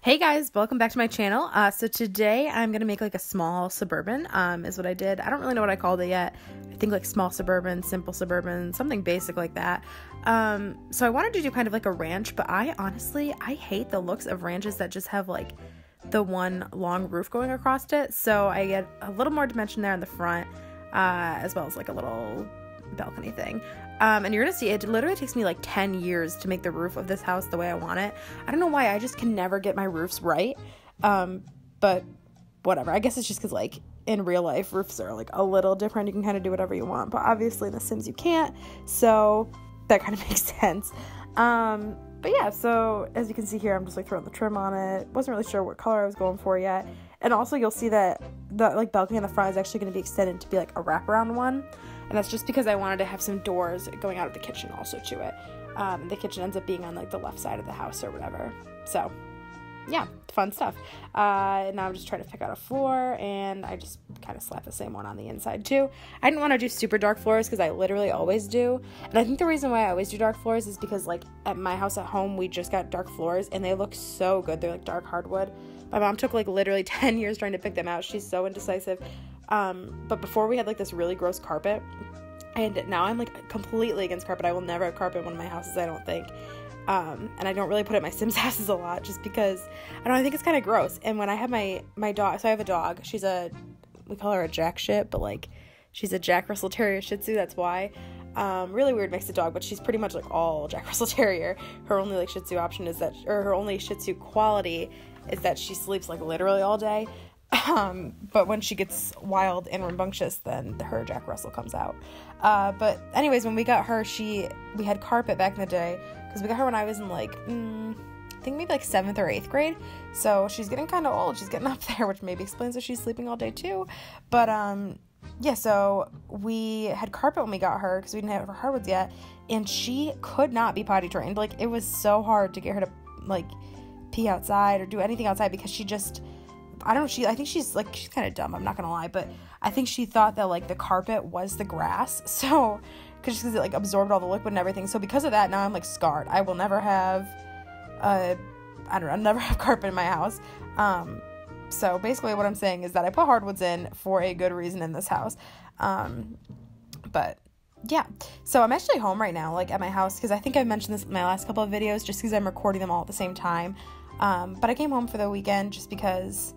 Hey guys, welcome back to my channel. So today I'm going to make like a small Suburban, is what I did. I don't really know what I called it yet. I think like small Suburban, simple Suburban, something basic like that. So I wanted to do kind of like a ranch, but I hate the looks of ranches that just have like the one long roof going across it. So I get a little more dimension there in the front, as well as like a little balcony thing. And you're gonna see it literally takes me like 10 years to make the roof of this house the way I want it. I don't know why, I just can never get my roofs right. But whatever, I guess it's just because like in real life roofs are like a little different. You can kind of do whatever you want, but obviously in The Sims you can't, so that kind of makes sense. But yeah, so as you can see here, I'm just like throwing the trim on it. Wasn't really sure what color I was going for yet. And also you'll see that the like balcony in the front is actually going to be extended to be like a wraparound one. And that's just because I wanted to have some doors going out of the kitchen also to it. The kitchen ends up being on like the left side of the house or whatever. So yeah, fun stuff. Now I'm just trying to pick out a floor, and I just kind of slap the same one on the inside too. I didn't want to do super dark floors because I literally always do. And I think the reason why I always do dark floors is because like at my house at home, we just got dark floors and they look so good. They're like dark hardwood. My mom took like literally 10 years trying to pick them out. She's so indecisive. But before we had like this really gross carpet, and now I'm like completely against carpet. I will never have carpet in one of my houses, I don't think. And I don't really put it in my Sims houses a lot just because I don't know, I think it's kind of gross. And when I have my dog, so I have a dog, we call her a jack shit, but like she's a Jack Russell Terrier Shih Tzu, that's why. Really weird mix of dog, but she's pretty much like all Jack Russell Terrier. Her only like Shih Tzu option is that, or her only Shih Tzu quality is that she sleeps like literally all day. But when she gets wild and rambunctious, then her Jack Russell comes out. But anyways, when we got her, we had carpet back in the day, because we got her when I was in like, I think maybe like 7th or 8th grade. So she's getting kind of old. She's getting up there, which maybe explains why she's sleeping all day too. But, yeah, so we had carpet when we got her because we didn't have her hardwoods yet, and she could not be potty trained. Like, it was so hard to get her to like pee outside or do anything outside because she just, I don't know, I think she's kind of dumb, I'm not gonna lie, but I think she thought that like the carpet was the grass, so because it like absorbed all the liquid and everything. So because of that, now I'm like scarred. I will never have I'll never have carpet in my house. So basically what I'm saying is that I put hardwoods in for a good reason in this house. But yeah, so I'm actually home right now, like at my house, because I think I've mentioned this in my last couple of videos just because I'm recording them all at the same time. But I came home for the weekend just because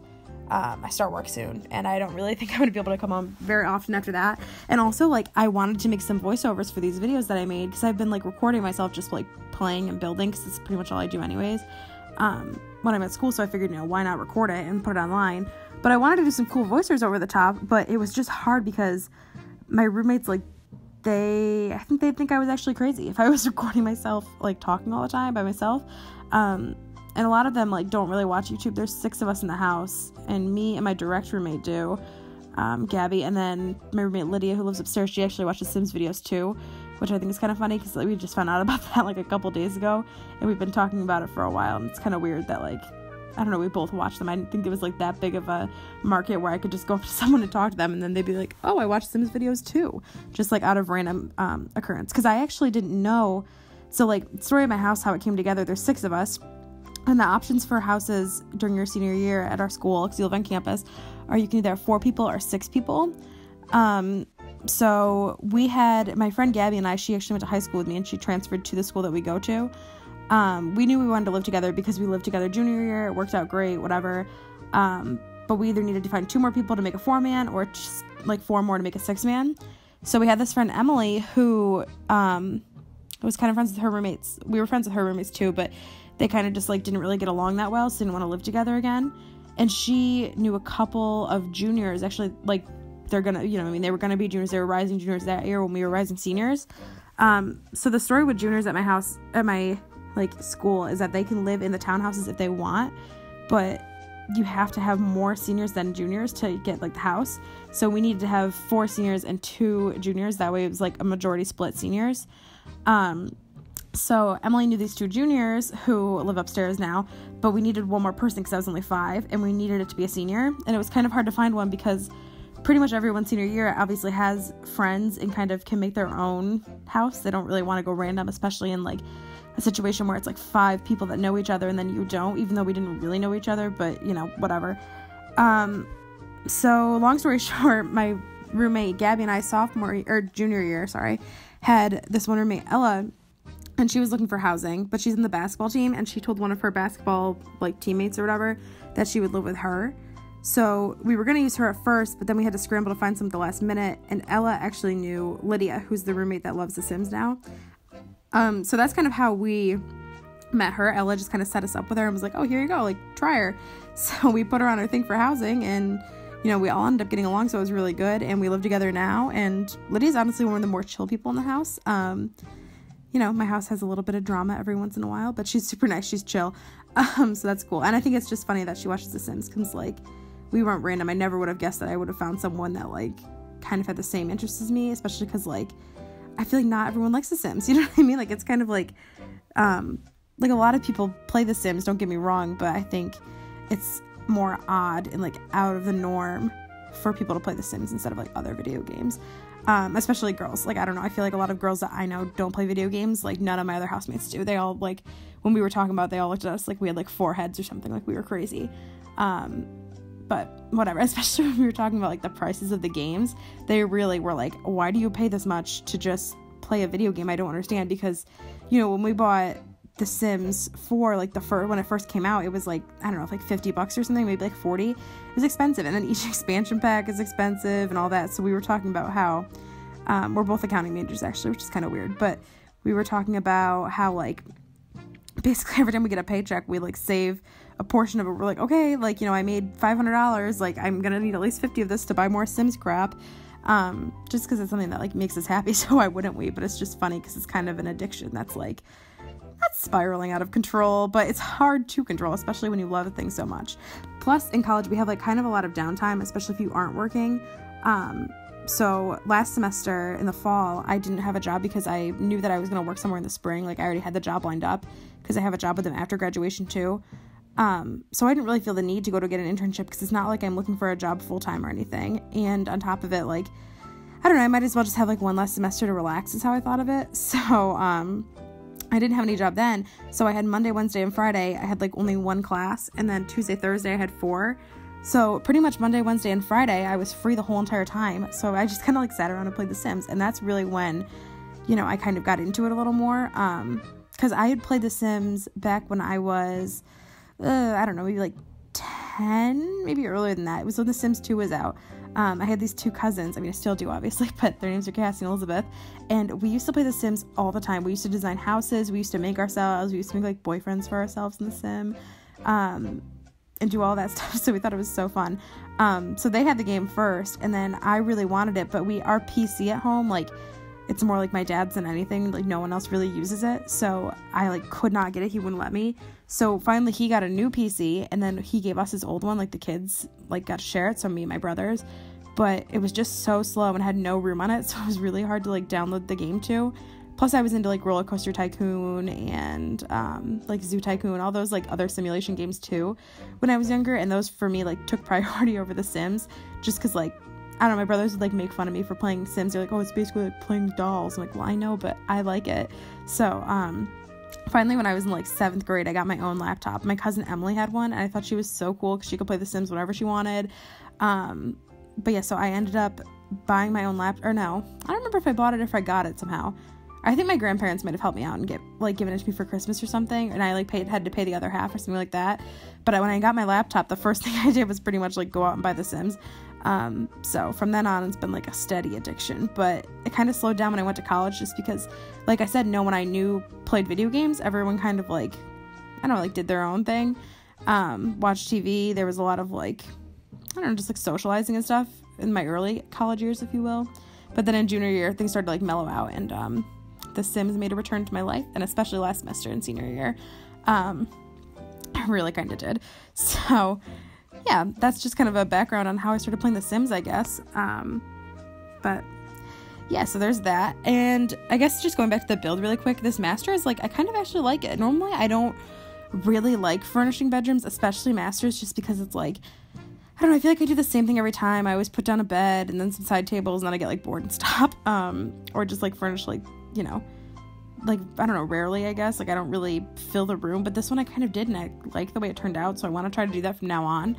I start work soon, and I don't really think I'm going to be able to come home very often after that. And also, like, I wanted to make some voiceovers for these videos that I made, because I've been, like, recording myself just, like, playing and building, because it's pretty much all I do anyways, when I'm at school. So I figured, why not record it and put it online? But I wanted to do some cool voiceovers over the top, but it was just hard because my roommates, like, I think they'd think I was actually crazy if I was recording myself, like, talking all the time by myself. And a lot of them, like, don't really watch YouTube. There's 6 of us in the house, and me and my direct roommate do, Gabby, and then my roommate Lydia, who lives upstairs, she actually watches Sims videos too, which I think is kind of funny, because we just found out about that, like, a couple days ago, and we've been talking about it for a while, and it's kind of weird that, like, I don't know, we both watch them. I didn't think it was, like, that big of a market where I could just go up to someone and talk to them, and then they'd be like, oh, I watch Sims videos too, just, like, out of random occurrence, because I actually didn't know. So, like, story of my house, how it came together, there's 6 of us. And the options for houses during your senior year at our school, because you live on campus, are you can either have 4 people or 6 people. So we had, my friend Gabby and I, she actually went to high school with me, and she transferred to the school that we go to. We knew we wanted to live together because we lived together junior year. It worked out great, whatever. But we either needed to find 2 more people to make a 4-man or just like 4 more to make a 6-man. So we had this friend Emily who was kind of friends with her roommates. We were friends with her roommates too, but they kind of just like didn't really get along that well, so didn't want to live together again. And she knew a couple of juniors, actually, like, they're gonna, they were gonna be juniors. They were rising juniors that year when we were rising seniors. So the story with juniors at my house, at my like school, is that they can live in the townhouses if they want, but you have to have more seniors than juniors to get like the house. So we needed to have 4 seniors and 2 juniors. That way it was like a majority split seniors. So Emily knew these 2 juniors who live upstairs now, but we needed 1 more person because I was only 5, and we needed it to be a senior. And it was kind of hard to find one because pretty much everyone senior year obviously has friends and kind of can make their own house. They don't really want to go random, especially in like a situation where it's like 5 people that know each other and then you don't, even though we didn't really know each other, but you know, whatever. So long story short, my roommate Gabby and I junior year, had this one roommate, Ella, and she was looking for housing, but she's in the basketball team, and she told one of her basketball like teammates or whatever that she would live with her. So we were going to use her at first, but then we had to scramble to find some at the last minute, and Ella actually knew Lydia, who's the roommate that loves The Sims now. So that's kind of how we met her. Ella just kind of set us up with her and was like, oh, here you go, like, try her. So we put her on her thing for housing, and you know, we all ended up getting along, so it was really good, and we live together now, and Lydia's honestly one of the more chill people in the house. You know, my house has a little bit of drama every once in a while, but she's super nice, she's chill, so that's cool. And I think it's just funny that she watches The Sims, because, like, we weren't random. I never would have guessed that I would have found someone that, like, kind of had the same interests as me, especially because, like, I feel like not everyone likes The Sims, you know what I mean? Like, it's kind of like a lot of people play The Sims, don't get me wrong, but I think it's more odd and like out of the norm for people to play The Sims instead of like other video games, especially girls. Like, I don't know, I feel like a lot of girls that I know don't play video games. Like, none of my other housemates do. They all, like, when we were talking about it, they all looked at us like we had like 4 heads or something, like we were crazy. But whatever, especially when we were talking about like the prices of the games, they really were like, why do you pay this much to just play a video game? I don't understand, because, you know, when we bought The Sims 4, like when it first came out, it was like, I don't know, like $50 or something, maybe like 40. It was expensive, and then each expansion pack is expensive and all that. So we were talking about how we're both accounting majors actually, which is kind of weird, but we were talking about how, like, basically every time we get a paycheck, we like save a portion of it. We're like, okay, like, you know, I made $500, like I'm gonna need at least 50 of this to buy more Sims crap, just because it's something that like makes us happy. So why wouldn't we? But it's just funny because it's kind of an addiction that's like, that's spiraling out of control, but it's hard to control, especially when you love a thing so much. Plus, in college, we have like kind of a lot of downtime, especially if you aren't working. So last semester in the fall, I didn't have a job because I knew that I was going to work somewhere in the spring. Like, I already had the job lined up because I have a job with them after graduation too. So I didn't really feel the need to go to get an internship because it's not like I'm looking for a job full time or anything. And on top of it, like, I don't know, I might as well just have like one last semester to relax is how I thought of it. So, I didn't have any job then, so I had Monday, Wednesday, and Friday. I had like only 1 class, and then Tuesday, Thursday, I had 4. So pretty much Monday, Wednesday, and Friday, I was free the whole entire time. So I just kind of like sat around and played The Sims, and that's really when, you know, I kind of got into it a little more. Because I had played The Sims back when I was, I don't know, maybe like 10, maybe earlier than that. It was when The Sims 2 was out. I had these 2 cousins. I mean, I still do, obviously, but their names are Cassie and Elizabeth. And we used to play The Sims all the time. We used to design houses. We used to make ourselves. We used to make, like, boyfriends for ourselves in The Sim, and do all that stuff. So we thought it was so fun. So they had the game first, and then I really wanted it. But our PC at home, like, it's more like my dad's than anything. Like, no one else really uses it. So I, like, could not get it. He wouldn't let me. So finally he got a new PC, and then he gave us his old one. Like, the kids, like, got to share it. So me and my brothers. But it was just so slow and had no room on it. So it was really hard to, like, download the game to. Plus I was into, like, Roller Coaster Tycoon and, like, Zoo Tycoon, all those, like, other simulation games too when I was younger. And those, for me, like, took priority over The Sims. Just because, like, I don't know, my brothers would, like, make fun of me for playing Sims. They're like, oh, it's basically like playing dolls. I'm like, well, I know, but I like it. So, finally, when I was in, like, 7th grade, I got my own laptop. My cousin Emily had one, and I thought she was so cool because she could play The Sims whenever she wanted. But yeah, so I ended up buying my own laptop, or no, I don't remember if I bought it or if I got it somehow. I think my grandparents might have helped me out and given it to me for Christmas or something, and I, like, had to pay the other half or something like that. But when I got my laptop, the first thing I did was pretty much, like, go out and buy The Sims. So from then on, it's been, like, a steady addiction, but it kind of slowed down when I went to college just because, like I said, no one I knew played video games. Everyone kind of, like, I don't know, like, did their own thing, watched TV. There was a lot of, like, I don't know, just, like, socializing and stuff in my early college years, if you will. But then in junior year, things started to, like, mellow out, and The Sims made a return to my life, and especially last semester in senior year. I really kind of did. So, yeah, that's just kind of a background on how I started playing The Sims, I guess. But, yeah, so there's that. And I guess just going back to the build really quick, this master is, like, I kind of actually like it. Normally, I don't really like furnishing bedrooms, especially masters, just because it's, like, I don't know, I feel like I do the same thing every time. I always put down a bed and then some side tables, and then I get, like, bored and stop. Or just, like, furnish, like, you know, like, I don't know, rarely, I guess. Like, I don't really fill the room, but this one I kind of did, and I like the way it turned out, so I want to try to do that from now on.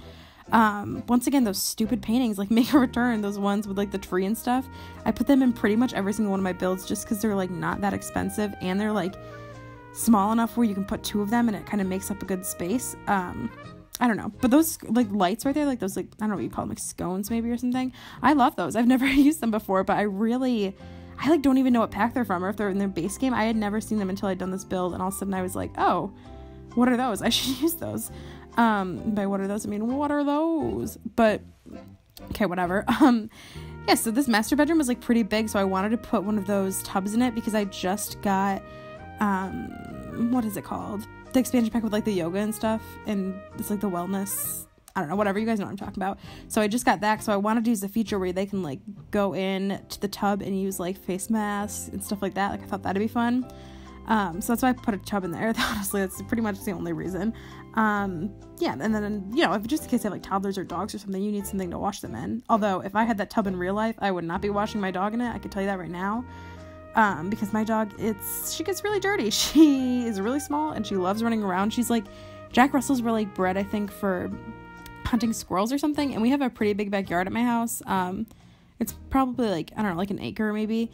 Once again, those stupid paintings, like, make a return. Those ones with, like, the tree and stuff. I put them in pretty much every single one of my builds just because they're, like, not that expensive, and they're, like, small enough where you can put 2 of them, and it kind of makes up a good space. I don't know, but those, like, lights right there, like, those, like, I don't know what you call them, like, scones maybe or something. I love those. I've never used them before, but I like, don't even know what pack they're from, or if they're in their base game. I had never seen them until I'd done this build, and all of a sudden I was like, oh, what are those? I should use those. By what are those, I mean, what are those? But, okay, whatever. Yeah, so this master bedroom was, like, pretty big, so I wanted to put one of those tubs in it, because I just got, what is it called? The expansion pack with, like, the yoga and stuff, and it's, like, the wellness, I don't know, whatever, you guys know what I'm talking about. So I just got that, so I wanted to use the feature where they can, like, go in to the tub and use, like, face masks and stuff like that. Like, I thought that'd be fun. So that's why I put a tub in there. Honestly, that's pretty much the only reason. Yeah, and then, you know, if just in case they have, like, toddlers or dogs or something, you need something to wash them in. Although, if I had that tub in real life, I would not be washing my dog in it. I can tell you that right now. Because my dog, she gets really dirty. She is really small, and she loves running around. She's, like, Jack Russells were, like, bred, I think, for hunting squirrels or something, and we have a pretty big backyard at my house. It's probably, like, I don't know, like an acre maybe.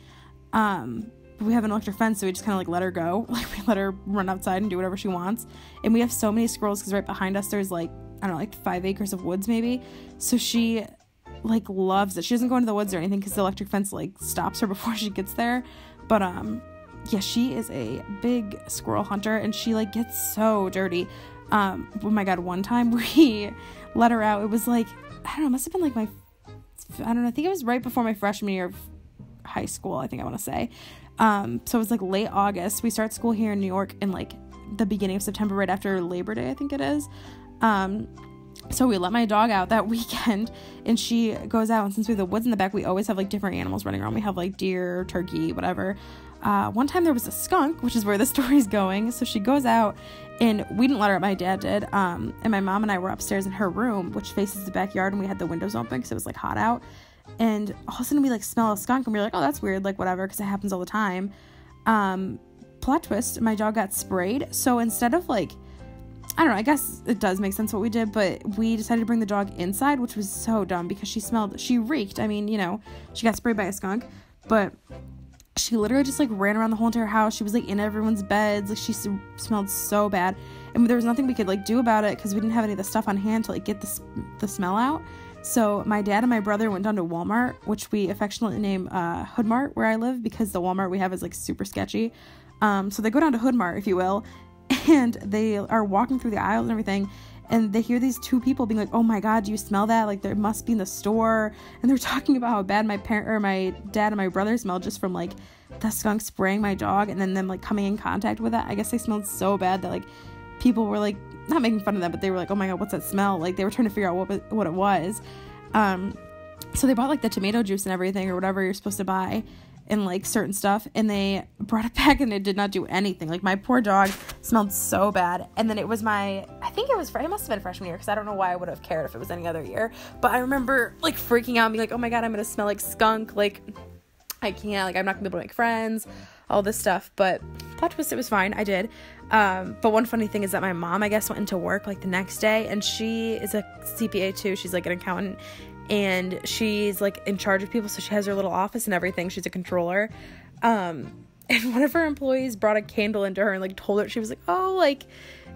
But we have an electric fence, so we just kind of, like, let her go. Like, we let her run outside and do whatever she wants. And we have so many squirrels, because right behind us there's, like, I don't know, like 5 acres of woods maybe. So she, like, loves it. She doesn't go into the woods or anything, because the electric fence, like, stops her before she gets there. But yeah, she is a big squirrel hunter, and she, like, gets so dirty. Oh my god, one time we let her out. It was, like, I don't know, it must have been, like, I think it was right before my freshman year of high school, I think I want to say. So it was, like, late August. We start school here in New York in, like, the beginning of September, right after Labor Day, I think it is. So we let my dog out that weekend, and she goes out, and since we have the woods in the back, we always have, like, different animals running around. We have, like, deer, turkey, whatever. One time there was a skunk, which is where the story's going. So she goes out, and we didn't let her out, my dad did. And my mom and I were upstairs in her room, which faces the backyard, and we had the windows open because it was, like, hot out. And all of a sudden we, like, smell a skunk, and we were like, oh, that's weird, like, whatever, because it happens all the time. Plot twist, my dog got sprayed. So instead of, like, I don't know, I guess it does make sense what we did, but we decided to bring the dog inside, which was so dumb, because she reeked. I mean, you know, she got sprayed by a skunk, but she literally just, like, ran around the whole entire house. She was, like, in everyone's beds. Like, she smelled so bad, and there was nothing we could, like, do about it, because we didn't have any of the stuff on hand to, like, get the smell out. So my dad and my brother went down to Walmart, which we affectionately name Hood Mart, where I live, because the Walmart we have is, like, super sketchy. So they go down to Hood Mart, if you will, and they are walking through the aisles and everything, and they hear these 2 people being like, oh my god, do you smell that? Like, there must be in the store. And they're talking about how bad my dad and my brother smelled just from, like, the skunk spraying my dog, and then them, like, coming in contact with it. I guess they smelled so bad that, like, people were, like, not making fun of them, but they were like, oh my god, what's that smell? Like, they were trying to figure out what it was. So they bought, like, the tomato juice and everything, or whatever you're supposed to buy, and, like, certain stuff, and they brought it back, and it did not do anything. Like, my poor dog smelled so bad. And then it was it must have been freshman year, because I don't know why I would have cared if it was any other year, but I remember, like, freaking out and being like, oh my god, I'm gonna smell like skunk, like, I can't, like, I'm not gonna be able to make friends, all this stuff. But plot twist, it was fine, I did. But one funny thing is that my mom, I guess, went into work, like, the next day, and she is a CPA too. She's, like, an accountant, and she's, like, in charge of people, so she has her little office and everything. She's a controller. And one of her employees brought a candle into her and, like, told her, she was like, oh, like,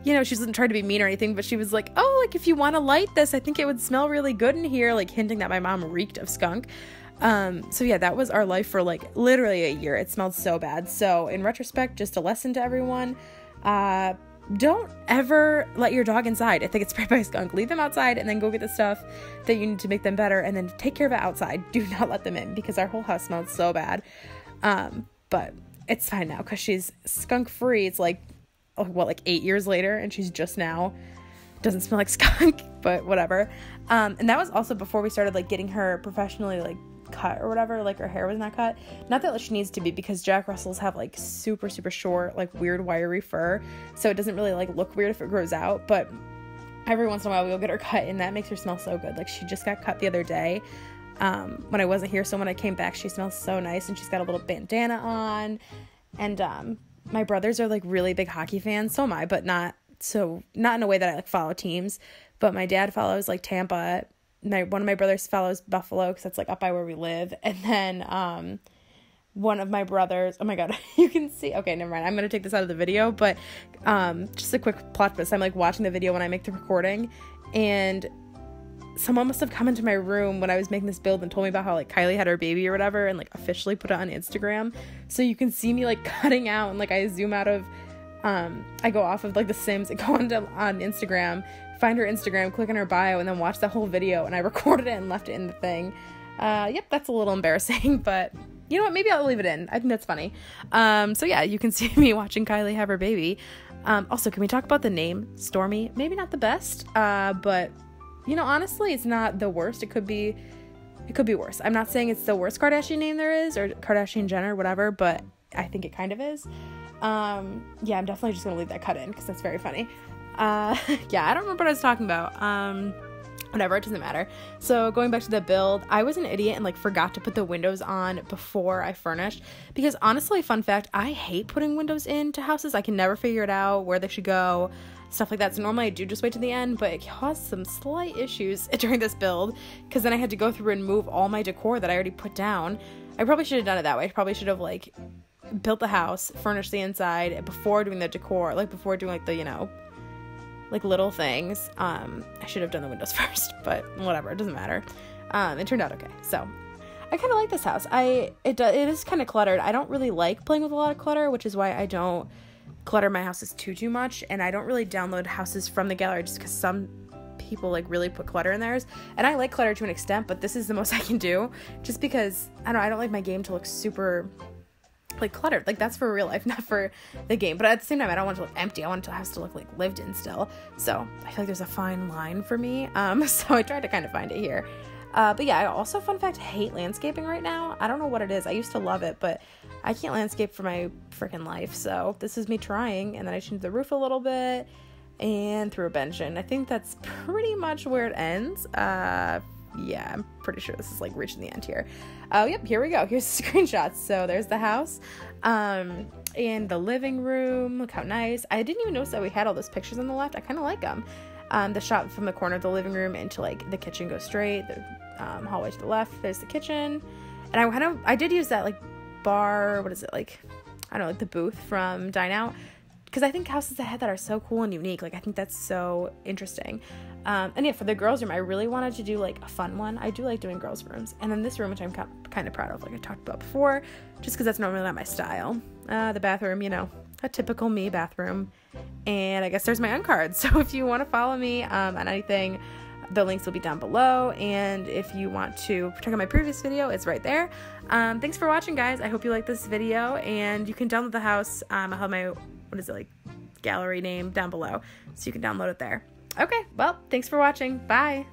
you know, she wasn't trying to be mean or anything, but she was like, oh, like, if you want to light this, I think it would smell really good in here, like, hinting that my mom reeked of skunk. So yeah, that was our life for, like, literally a year. It smelled so bad. So in retrospect, just a lesson to everyone, don't ever let your dog inside if they get sprayed by a skunk. Leave them outside, and then go get the stuff that you need to make them better, and then take care of it outside. Do not let them in, because our whole house smelled so bad. But it's fine now, because she's skunk free. It's like, like 8 years later, and she's just now doesn't smell like skunk, but whatever. And that was also before we started, like, getting her professionally, like, cut or whatever. Like, her hair was not cut, not that she needs to be, because Jack Russells have, like, super short, like, weird wiry fur, so it doesn't really, like, look weird if it grows out. But every once in a while we'll get her cut, and that makes her smell so good. Like, she just got cut the other day when I wasn't here, so when I came back, she smells so nice, and she's got a little bandana on, and my brothers are like really big hockey fans. So am I, but not in a way that I like follow teams. But my dad follows like Tampa. One of my brothers follows Buffalo because that's like up by where we live. And then one of my brothers, oh my god, you can see, okay, never mind, I'm gonna take this out of the video, but just a quick plot twist. I'm like watching the video when I make the recording, and someone must have come into my room when I was making this build and told me about how like Kylie had her baby or whatever, and like officially put it on Instagram. So you can see me like cutting out, and like I zoom out of I go off of like the Sims and go on Instagram, find her Instagram, click on her bio, and then watch the whole video, and I recorded it and left it in the thing. Yep, that's a little embarrassing, but you know what, maybe I'll leave it in. I think that's funny. So yeah, you can see me watching Kylie have her baby. Also, can we talk about the name Stormy? Maybe not the best, but you know, honestly, it's not the worst. It could be worse. I'm not saying it's the worst Kardashian name there is, or Kardashian Jenner, whatever, but I think it kind of is. Yeah, I'm definitely just gonna leave that cut in because that's very funny. Yeah, I don't remember what I was talking about. Whatever, it doesn't matter. So going back to the build, I was an idiot and like forgot to put the windows on before I furnished, because honestly, fun fact, I hate putting windows into houses. I can never figure it out where they should go, stuff like that. So normally I do just wait to the end, but it caused some slight issues during this build because then I had to go through and move all my decor that I already put down. I probably should have done it that way. I probably should have like built the house, furnished the inside before doing the decor, like before doing like the, you know, like little things. I should have done the windows first, but whatever, it doesn't matter. It turned out okay. So I kind of like this house. It is kind of cluttered. I don't really like playing with a lot of clutter, which is why I don't clutter my houses too much, and I don't really download houses from the gallery just because some people like really put clutter in theirs, and I like clutter to an extent, but this is the most I can do just because I don't like my game to look super like cluttered. Like that's for real life, not for the game, but at the same time I don't want it to look empty. I want the house to look like lived in still, so I feel like there's a fine line for me. So I tried to kind of find it here. But yeah, I also, fun fact, hate landscaping right now. I don't know what it is. I used to love it, but I can't landscape for my freaking life. So this is me trying, and then I changed the roof a little bit and threw a bench in. I think that's pretty much where it ends. Yeah, I'm pretty sure this is like reaching the end here. Oh, yep, here we go. Here's the screenshots. So there's the house, and the living room. Look how nice. I didn't even notice that we had all those pictures on the left. I kind of like them. The shot from the corner of the living room into like the kitchen goes straight. The hallway to the left, there's the kitchen. And I did use that like bar, what is it, like, I don't know, like the booth from Dine Out, because I think houses ahead that are so cool and unique, like I think that's so interesting. And yeah, for the girls' room, I really wanted to do like a fun one. I do like doing girls' rooms. And then this room, which I'm kind of proud of, like I talked about before, just because that's normally not my style. The bathroom, you know, a typical me bathroom. And I guess there's my end card. So if you want to follow me on anything, the links will be down below. And if you want to check out my previous video, it's right there. Thanks for watching, guys. I hope you like this video, and you can download the house. I'll have my, what is it, like, gallery name down below, so you can download it there. Okay, well, thanks for watching. Bye.